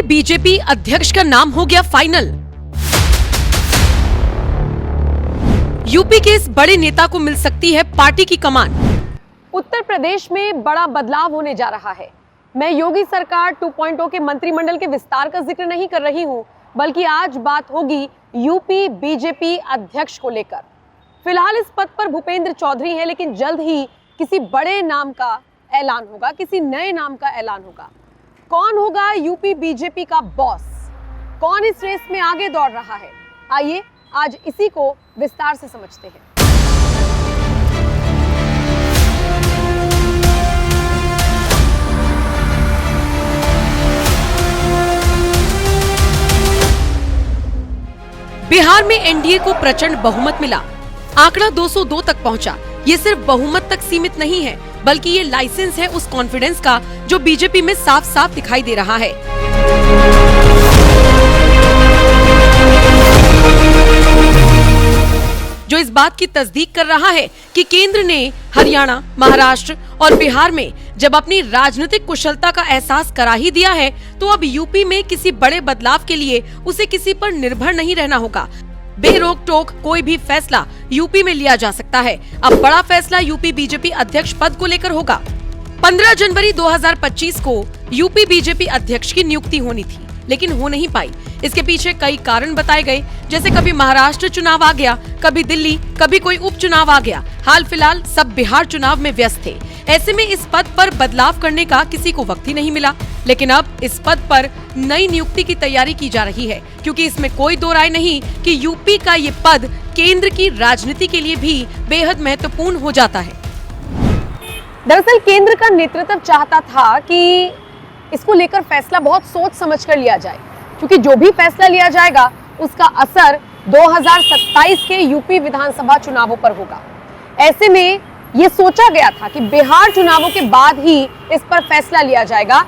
BJP अध्यक्ष का नाम हो गया फाइनल। यूपी के इस बड़े नेता को मिल सकती है पार्टी की कमान। उत्तर प्रदेश में बड़ा बदलाव होने जा रहा है। मैं योगी सरकार 2.0 के मंत्रिमंडल के विस्तार का जिक्र नहीं कर रही हूं, बल्कि आज बात होगी यूपी बीजेपी अध्यक्ष को लेकर। फिलहाल इस पद पर भूपेंद्र चौधरी हैं, लेकिन जल्द ही किसी बड़े नाम का ऐलान होगा, किसी नए नाम का ऐलान होगा। कौन होगा यूपी बीजेपी का बॉस? कौन इस रेस में आगे दौड़ रहा है? आइए आज इसी को विस्तार से समझते हैं। बिहार में एनडीए को प्रचंड बहुमत मिला। आंकड़ा 202 तक पहुंचा। ये सिर्फ बहुमत तक सीमित नहीं है, बल्कि ये लाइसेंस है उस कॉन्फिडेंस का जो बीजेपी में साफ साफ दिखाई दे रहा है। जो इस बात की तस्दीक कर रहा है कि केंद्र ने हरियाणा, महाराष्ट्र और बिहार में जब अपनी राजनीतिक कुशलता का एहसास करा ही दिया है, तो अब यूपी में किसी बड़े बदलाव के लिए उसे किसी पर निर्भर नहीं रहना होगा। बेरोक टोक कोई भी फैसला यूपी में लिया जा सकता है। अब बड़ा फैसला यूपी बीजेपी अध्यक्ष पद को लेकर होगा। 15 जनवरी 2025 को यूपी बीजेपी अध्यक्ष की नियुक्ति होनी थी, लेकिन हो नहीं पाई। इसके पीछे कई कारण बताए गए, जैसे कभी महाराष्ट्र चुनाव आ गया, कभी दिल्ली, कभी कोई उपचुनाव आ गया। हाल फिलहाल सब बिहार चुनाव में व्यस्त थे। ऐसे में इस पद पर बदलाव करने का किसी को वक्त ही नहीं मिला। लेकिन अब इस पद पर नई नियुक्ति की तैयारी की जा रही है, क्योंकि इसमें कोई दो राय नहीं कि यूपी का ये पद केंद्र की राजनीति के लिए भी बेहद महत्वपूर्ण हो जाता है। दरअसल केंद्र का नेतृत्व चाहता था कि इसको लेकर फैसला बहुत सोच समझ कर लिया जाए, क्योंकि जो भी फैसला लिया जाएगा उसका असर 2027 के यूपी विधानसभा चुनावों पर होगा। ऐसे में ये सोचा गया था कि बिहार चुनावों के बाद ही इस पर फैसला लिया जाएगा,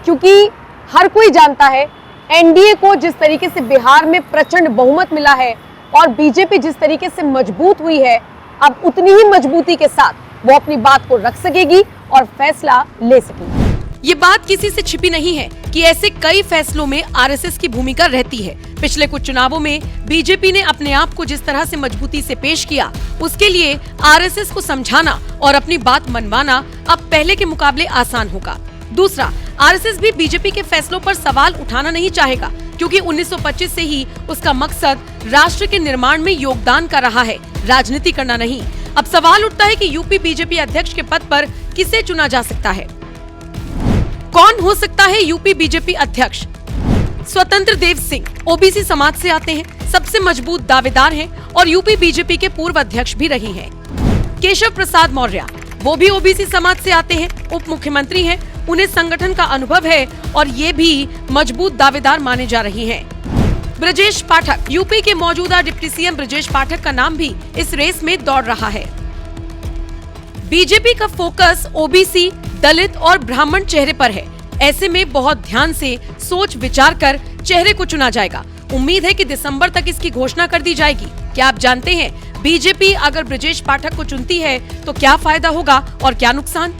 क्योंकि हर कोई जानता है एनडीए को जिस तरीके से बिहार में प्रचंड बहुमत मिला है और बीजेपी जिस तरीके से मजबूत हुई है, अब उतनी ही मजबूती के साथ वो अपनी बात को रख सकेगी और फैसला ले सकेगी। ये बात किसी से छिपी नहीं है कि ऐसे कई फैसलों में आरएसएस की भूमिका रहती है। पिछले कुछ चुनावों में बीजेपी ने अपने आप को जिस तरह से मजबूती से पेश किया, उसके लिए आरएसएस को समझाना और अपनी बात मनवाना अब पहले के मुकाबले आसान होगा। दूसरा, आरएसएस भी बीजेपी के फैसलों पर सवाल उठाना नहीं चाहेगा, क्योंकि 1925 से ही उसका मकसद राष्ट्र के निर्माण में योगदान का रहा है, राजनीति करना नहीं। अब सवाल उठता है कि यूपी बीजेपी अध्यक्ष के पद पर किसे चुना जा सकता है? कौन हो सकता है यूपी बीजेपी अध्यक्ष? स्वतंत्र देव सिंह ओबीसी समाज से आते हैं, सबसे मजबूत दावेदार हैं और यूपी बीजेपी के पूर्व अध्यक्ष भी रही हैं। केशव प्रसाद मौर्य, वो भी ओबीसी समाज से आते हैं, उप मुख्यमंत्री हैं, उन्हें संगठन का अनुभव है और ये भी मजबूत दावेदार माने जा रही हैं। ब्रजेश पाठक, यूपी के मौजूदा डिप्टी सीएम ब्रजेश पाठक का नाम भी इस रेस में दौड़ रहा है। बीजेपी का फोकस ओबीसी, दलित और ब्राह्मण चेहरे पर है। ऐसे में बहुत ध्यान से सोच विचार कर चेहरे को चुना जाएगा। उम्मीद है कि दिसंबर तक इसकी घोषणा कर दी जाएगी। क्या आप जानते हैं बीजेपी अगर ब्रजेश पाठक को चुनती है तो क्या फायदा होगा और क्या नुकसान?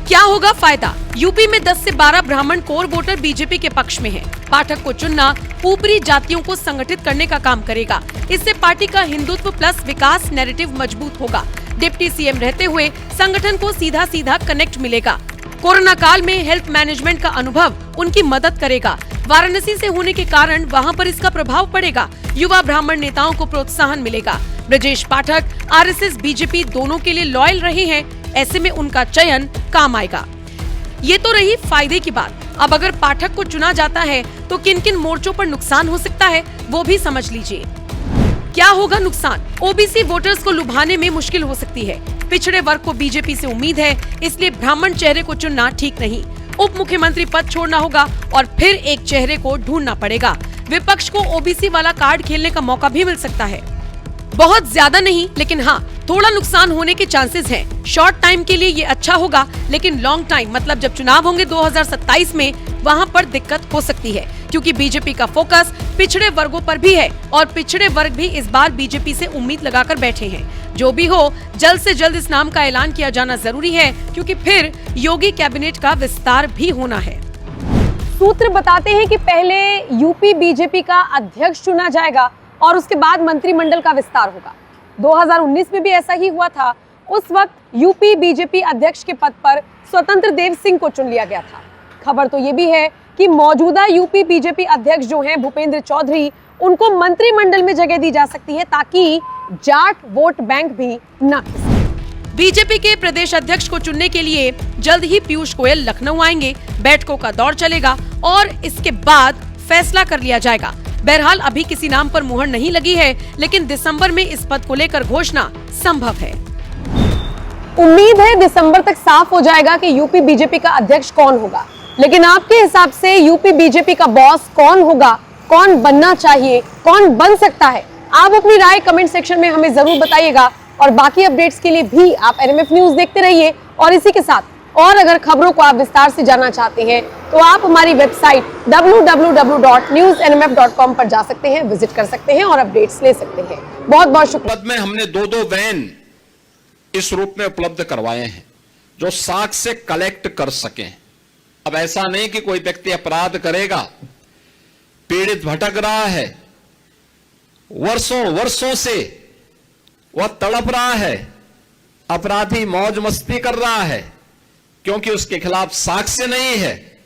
क्या होगा फायदा? यूपी में 10 से 12 ब्राह्मण कोर वोटर बीजेपी के पक्ष में हैं। पाठक को चुनना ऊपरी जातियों को संगठित करने का काम करेगा। इससे पार्टी का हिंदुत्व प्लस विकास नैरेटिव मजबूत होगा। डिप्टी सीएम रहते हुए संगठन को सीधा सीधा कनेक्ट मिलेगा। कोरोना काल में हेल्थ मैनेजमेंट का अनुभव उनकी मदद करेगा। वाराणसी से होने के कारण वहां पर इसका प्रभाव पड़ेगा। युवा ब्राह्मण नेताओं को प्रोत्साहन मिलेगा। ब्रजेश पाठक आरएसएस बीजेपी दोनों के लिए लॉयल रहे हैं, ऐसे में उनका चयन काम आएगा। ये तो रही फायदे की बात। अब अगर पाठक को चुना जाता है तो किन किन मोर्चों पर नुकसान हो सकता है वो भी समझ लीजिए। क्या होगा नुकसान? ओबीसी वोटर्स को लुभाने में मुश्किल हो सकती है। पिछड़े वर्ग को बीजेपी से उम्मीद है, इसलिए ब्राह्मण चेहरे को चुनना ठीक नहीं। उप मुख्यमंत्री पद छोड़ना होगा और फिर एक चेहरे को ढूंढना पड़ेगा। विपक्ष को ओबीसी वाला कार्ड खेलने का मौका भी मिल सकता है। बहुत ज्यादा नहीं, लेकिन हाँ, थोड़ा नुकसान होने के चांसेस हैं। शॉर्ट टाइम के लिए ये अच्छा होगा, लेकिन लॉन्ग टाइम मतलब जब चुनाव होंगे 2027 में, वहाँ पर दिक्कत हो सकती है, क्योंकि बीजेपी का फोकस पिछड़े वर्गों पर भी है और पिछड़े वर्ग भी इस बार बीजेपी से उम्मीद लगाकर बैठे हैं। जो भी हो, जल्द से जल्द इस नाम का ऐलान किया जाना जरूरी है, क्योंकि फिर योगी कैबिनेट का विस्तार भी होना है। सूत्र बताते हैं कि पहले यूपी बीजेपी का अध्यक्ष चुना जाएगा और उसके बाद मंत्रिमंडल का विस्तार होगा। 2019 में भी ऐसा ही हुआ था। उस वक्त यूपी बीजेपी अध्यक्ष के पद पर स्वतंत्र देव सिंह को चुन लिया गया था। खबर तो ये भी है कि मौजूदा यूपी बीजेपी अध्यक्ष जो हैं भूपेंद्र चौधरी, उनको मंत्रिमंडल में जगह दी जा सकती है ताकि जाट वोट बैंक भी न खिसके। बीजेपी के प्रदेश अध्यक्ष को चुनने के लिए जल्द ही पीयूष गोयल लखनऊ आएंगे। बैठकों का दौर चलेगा और इसके बाद फैसला कर लिया जाएगा। बहरहाल अभी किसी नाम पर मुहर नहीं लगी है, लेकिन दिसंबर में इस पद को लेकर घोषणा संभव है। उम्मीद है दिसंबर तक साफ हो जाएगा कि यूपी बीजेपी का अध्यक्ष कौन होगा। लेकिन आपके हिसाब से यूपी बीजेपी का बॉस कौन होगा, कौन बनना चाहिए, कौन बन सकता है? आप अपनी राय कमेंट सेक्शन में हमें जरूर बताइएगा और बाकी अपडेट्स के लिए भी आप NMF न्यूज देखते रहिए। और इसी के साथ और अगर खबरों को आप विस्तार से जानना चाहते हैं तो आप हमारी वेबसाइट www.newsnmf.com पर जा सकते हैं, विजिट कर सकते हैं और अपडेट्स ले सकते हैं। बहुत बहुत शुक्रिया। पद में हमने 2-2 वैन इस रूप में उपलब्ध करवाए हैं जो साक्ष्य कलेक्ट कर सकें। अब ऐसा नहीं कि कोई व्यक्ति अपराध करेगा, पीड़ित भटक रहा है, वर्षों से वह तड़प रहा है, अपराधी मौज मस्ती कर रहा है क्योंकि उसके खिलाफ साक्ष्य नहीं है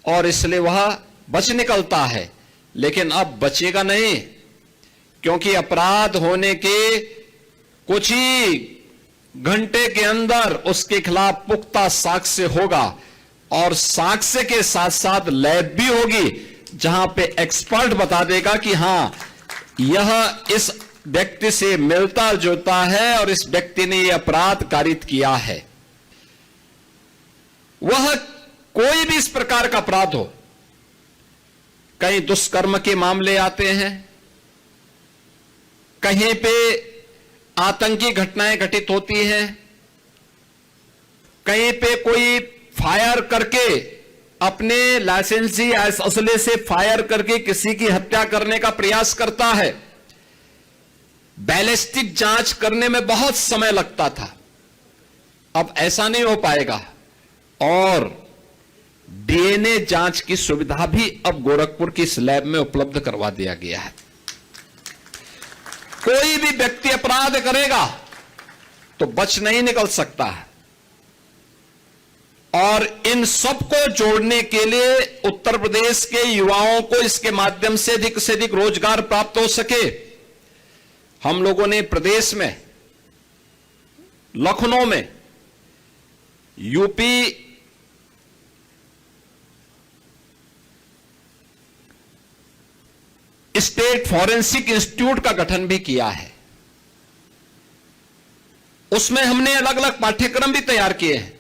और इसलिए वह बच निकलता है। लेकिन अब बचेगा नहीं, क्योंकि अपराध होने के कुछ ही घंटे के अंदर उसके खिलाफ पुख्ता साक्ष्य होगा और साक्ष्य के साथ साथ लैब भी होगी जहां पे एक्सपर्ट बता देगा कि हां यह इस व्यक्ति से मिलता जुलता है और इस व्यक्ति ने यह अपराध कारित किया है। वह कोई भी इस प्रकार का अपराध हो, कहीं दुष्कर्म के मामले आते हैं, कहीं पे आतंकी घटनाएं घटित होती हैं, कहीं पे कोई फायर करके अपने लाइसेंसी असले से फायर करके किसी की हत्या करने का प्रयास करता है। बैलिस्टिक जांच करने में बहुत समय लगता था, अब ऐसा नहीं हो पाएगा और डीएनए जांच की सुविधा भी अब गोरखपुर की इस लैब में उपलब्ध करवा दिया गया है। कोई भी व्यक्ति अपराध करेगा तो बच नहीं निकल सकता है और इन सबको जोड़ने के लिए उत्तर प्रदेश के युवाओं को इसके माध्यम से अधिक रोजगार प्राप्त हो सके, हम लोगों ने प्रदेश में लखनऊ में यूपी स्टेट फॉरेंसिक इंस्टीट्यूट का गठन भी किया है। उसमें हमने अलग अलग पाठ्यक्रम भी तैयार किए हैं